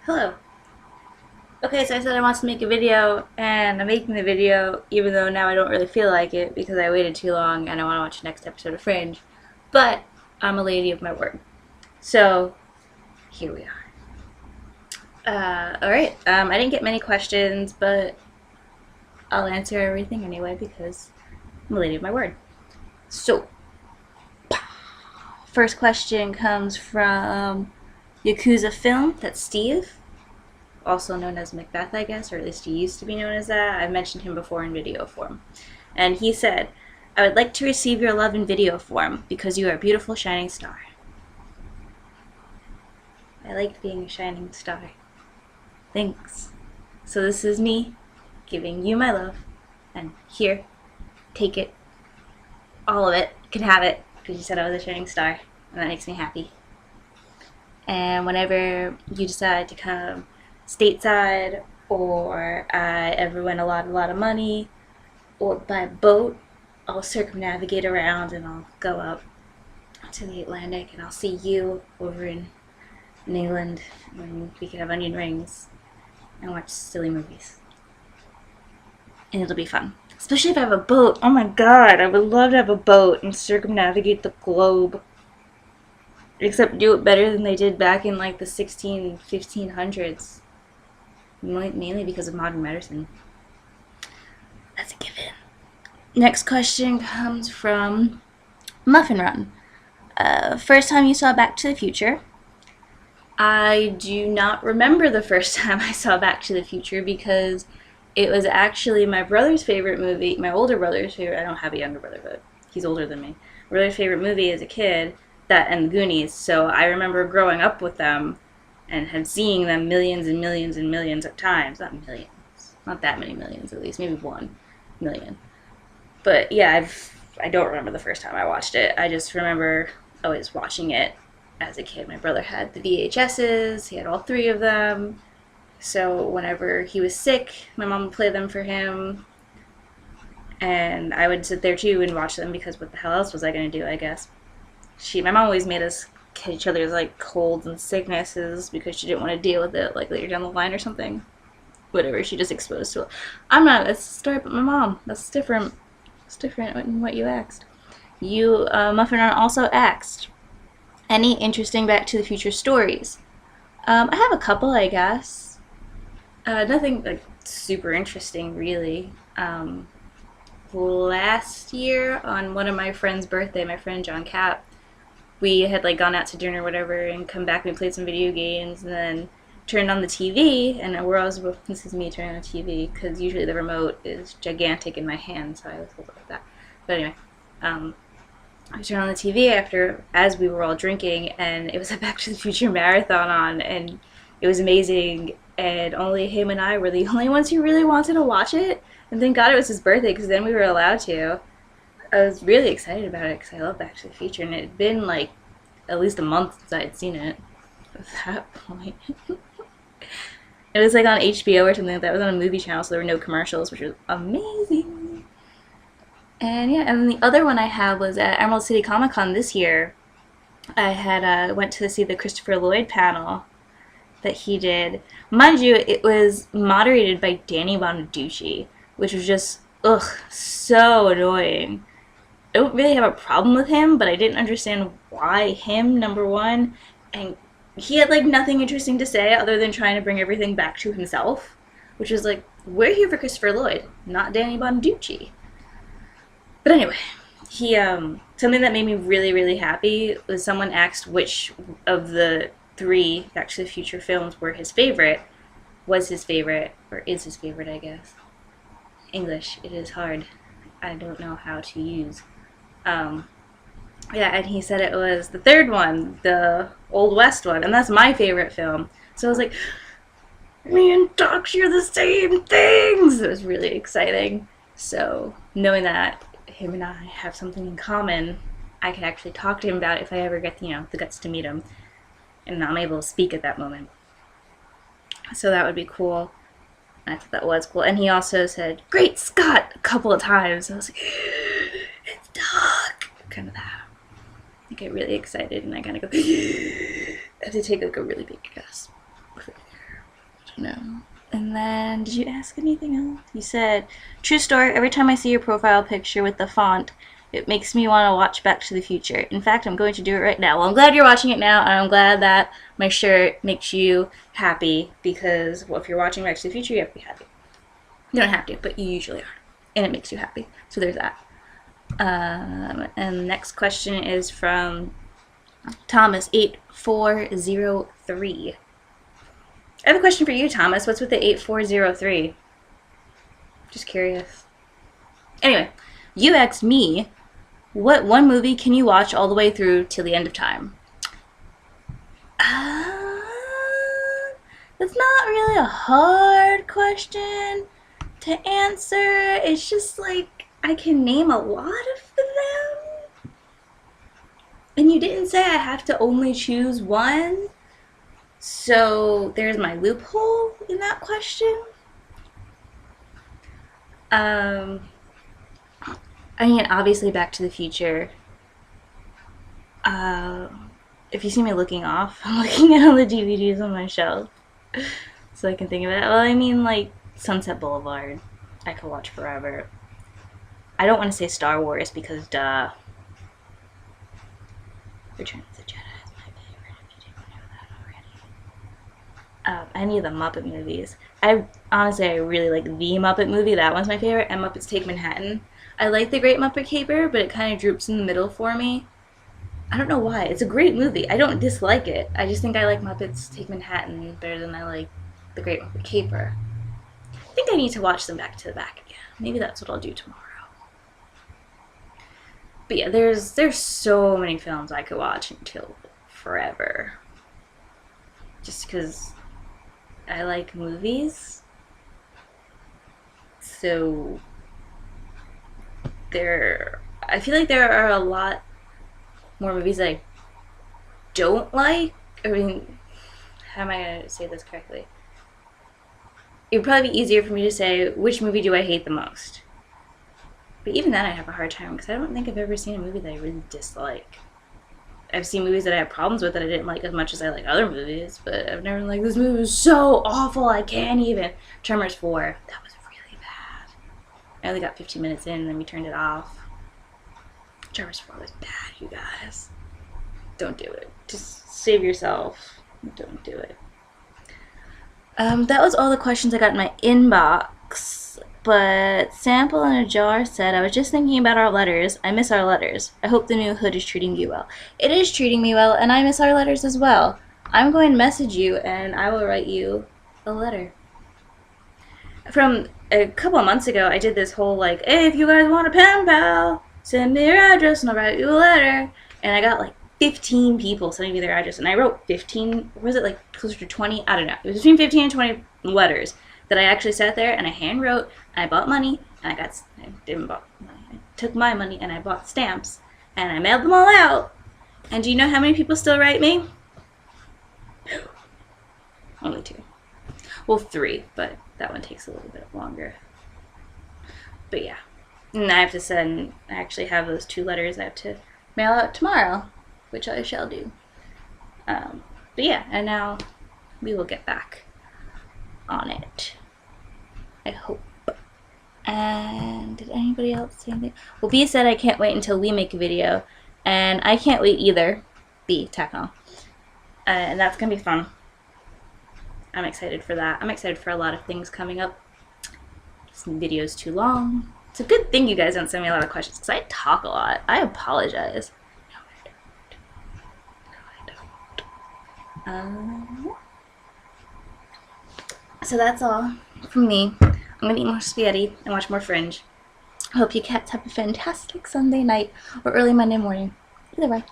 Hello. Okay, so I said I want to make a video, and I'm making the video even though now I don't really feel like it because I waited too long and I want to watch the next episode of Fringe. But I'm a lady of my word. So here we are. Alright, I didn't get many questions, but I'll answer everything anyway because I'm a lady of my word. So, first question comes from Yakuza Film. That's Steve, also known as Macbeth, I guess, or at least he used to be known as that. I've mentioned him before in video form. And he said, I would like to receive your love in video form because you are a beautiful shining star. I liked being a shining star. Thanks. So this is me giving you my love. And here, take it. All of it. You can have it because you said I was a shining star. And that makes me happy. And whenever you decide to come stateside, or I ever win a lot of money, or by boat, I'll circumnavigate around and I'll go up to the Atlantic and I'll see you over in England when we can have onion rings and watch silly movies. And it'll be fun. Especially if I have a boat. Oh my god, I would love to have a boat and circumnavigate the globe. Except do it better than they did back in like the 1500s. Mainly because of modern medicine. That's a given. Next question comes from Muffin Run. First time you saw Back to the Future? I do not remember the first time I saw Back to the Future because it was actually my brother's favorite movie, my older brother's favorite. I don't have a younger brother, but he's older than me. My brother's favorite movie as a kid, that and the Goonies. So I remember growing up with them and had seeing them millions and millions and millions of times. Not millions, not that many millions at least, maybe 1 million. But yeah, I don't remember the first time I watched it. I just remember always watching it as a kid. My brother had the VHSs. He had all three of them. So whenever he was sick, my mom would play them for him. And I would sit there too and watch them because what the hell else was I going to do, I guess. My mom always made us get each other's like colds and sicknesses because she didn't want to deal with it like later down the line or something. Whatever, she just exposed to it. I'm not, that's a story about my mom. That's different. It's different than what you asked. You, Muffin Run, also asked, any interesting Back to the Future stories? I have a couple, I guess. Nothing like super interesting, really. Last year, on one of my friend's birthday, my friend John Cap, we had like gone out to dinner or whatever and come back and we played some video games and then turned on the TV, and this is me turning on the TV because usually the remote is gigantic in my hand, so I was hold up with that. But anyway, I turned on the TV as we were all drinking, and it was a Back to the Future marathon on, and it was amazing. And only him and I were the only ones who really wanted to watch it. And thank God it was his birthday because then we were allowed to. I was really excited about it because I love Back to the Future, and it had been like at least a month since I had seen it. At that point. It was like on HBO or something like that. It was on a movie channel, so there were no commercials, which was amazing. And yeah, and then the other one I had was at Emerald City Comic Con this year. I had went to see the Christopher Lloyd panel that he did. Mind you, it was moderated by Danny Bonaducci, which was just, so annoying. I don't really have a problem with him, but I didn't understand why him, number one, and he had like nothing interesting to say other than trying to bring everything back to himself, which is like, we're here for Christopher Lloyd, not Danny Bonaducci. But anyway, he something that made me really really happy was someone asked which of the three Back to the Future films were his favorite, was his favorite, or is his favorite, I guess. English, it is hard. I don't know how to use. Yeah, and he said it was the third one, the Old West one, and that's my favorite film. So I was like, me and Doc share the same things! It was really exciting. So knowing that him and I have something in common, I could actually talk to him about it if I ever get, the guts to meet him. And I'm able to speak at that moment. So that would be cool. I thought that was cool. And he also said, Great Scott, a couple of times. I was like, it's Doc! Kind of that. I get really excited and I kind of go, I have to take like a really big gasp. No. And then, did you ask anything else? You said, true story, every time I see your profile picture with the font, it makes me want to watch Back to the Future. In fact, I'm going to do it right now. Well, I'm glad you're watching it now, and I'm glad that my shirt makes you happy, because, well, if you're watching Back to the Future, you have to be happy. You don't have to, but you usually are. And it makes you happy. So there's that. And the next question is from Thomas8403. I have a question for you, Thomas. What's with the 8403? Just curious. Anyway, you asked me, what one movie can you watch all the way through till the end of time? That's not really a hard question to answer. It's just like, I can name a lot of them. And you didn't say I have to only choose one. So there's my loophole in that question. I mean, obviously Back to the Future. If you see me looking off, I'm looking at all the DVDs on my shelf. So I can think of it. Well, I mean, like, Sunset Boulevard. I could watch forever. I don't want to say Star Wars because, duh. Return of the Jedi is my favorite, if you didn't know that already. Any of the Muppet movies. Honestly, I really like the Muppet movie. That one's my favorite. And Muppets Take Manhattan. I like The Great Muppet Caper, but it kind of droops in the middle for me. I don't know why. It's a great movie. I don't dislike it. I just think I like Muppets Take Manhattan better than I like The Great Muppet Caper. I think I need to watch them back to the back again. Maybe that's what I'll do tomorrow. But yeah, there's so many films I could watch until forever. Just because I like movies. So I feel like there are a lot more movies that I don't like. I mean, how am I going to say this correctly? It would probably be easier for me to say, which movie do I hate the most? But even then I have a hard time, because I don't think I've ever seen a movie that I really dislike. I've seen movies that I have problems with that I didn't like as much as I like other movies, but I've never been like, this movie was so awful, I can't even. Tremors 4, that was really bad. I only got 15 minutes in, and then we turned it off. Tremors 4 was bad, you guys. Don't do it. Just save yourself. Don't do it. That was all the questions I got in my inbox. But Sample in a Jar said, I was just thinking about our letters. I miss our letters. I hope the new hood is treating you well. It is treating me well, and I miss our letters as well. I'm going to message you, and I will write you a letter. From a couple of months ago, I did this whole, like, hey, if you guys want a pen pal, send me your address, and I'll write you a letter. And I got, like, 15 people sending me their address, and I wrote 15, or was it, like, closer to 20? I don't know. It was between 15 and 20 letters that I actually sat there and I hand wrote, and I bought money, and I took my money and I bought stamps, and I mailed them all out. And do you know how many people still write me? Only 2. Well, 3, but that one takes a little bit longer. But yeah. And I have to send, I actually have those 2 letters I have to mail out tomorrow, which I shall do. But yeah, and now we will get back on it. I hope. And did anybody else say anything? Well, B said I can't wait until we make a video, and I can't wait either. B, Techno. And that's gonna be fun. I'm excited for that. I'm excited for a lot of things coming up. This video's too long. It's a good thing you guys don't send me a lot of questions, because I talk a lot. I apologize. No, I don't. So that's all from me. I'm going to eat more spaghetti and watch more Fringe. I hope you cats have a fantastic Sunday night or early Monday morning. Either way.